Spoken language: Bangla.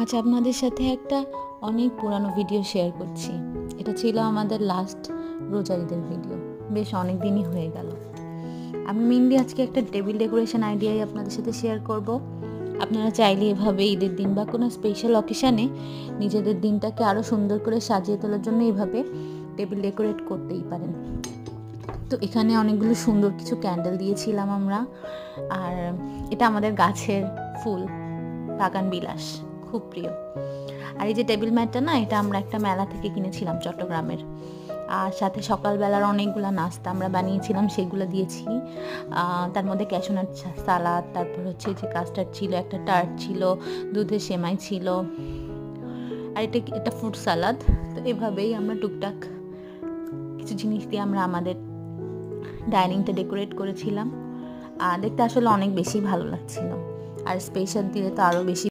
আজ আপনাদের সাথে একটা অনেক পুরানো ভিডিও শেয়ার করছি। এটা ছিল আমাদের লাস্ট রোজা ঈদের ভিডিও। বেশ অনেক দিনই হয়ে গেল। আমি মেনলি আজকে একটা টেবিল ডেকোরেশন আইডিয়াই আপনাদের সাথে শেয়ার করব। আপনারা চাইলে এভাবে ঈদের দিন বা কোনো স্পেশাল অকেশানে নিজেদের দিনটাকে আরও সুন্দর করে সাজিয়ে তোলার জন্য এইভাবে টেবিল ডেকোরেট করতেই পারেন। তো এখানে অনেকগুলো সুন্দর কিছু ক্যান্ডেল দিয়েছিলাম আমরা। আর এটা আমাদের গাছের ফুল, বাগান বিলাস, খুব প্রিয়। আর এই যে টেবিল ম্যাটটা না, এটা আমরা একটা মেলা থেকে কিনেছিলাম চট্টগ্রামের। আর সাথে সকালবেলার অনেকগুলো নাস্তা আমরা বানিয়েছিলাম, সেগুলো দিয়েছি। তার মধ্যে ক্যাশনাট সালাদ, তারপর হচ্ছে যে কাস্টার্ড ছিল, একটা টার্ট ছিল, দুধের সেমাই ছিল, আর এটা ফ্রুট সালাদ। তো এভাবেই আমরা টুকটাক কিছু জিনিস দিয়ে আমরা আমাদের ডাইনিংটা ডেকোরেট করেছিলাম। আর দেখতে আসলে অনেক বেশি ভালো লাগছিল। আর স্পেশাল দিলে তো আরও বেশি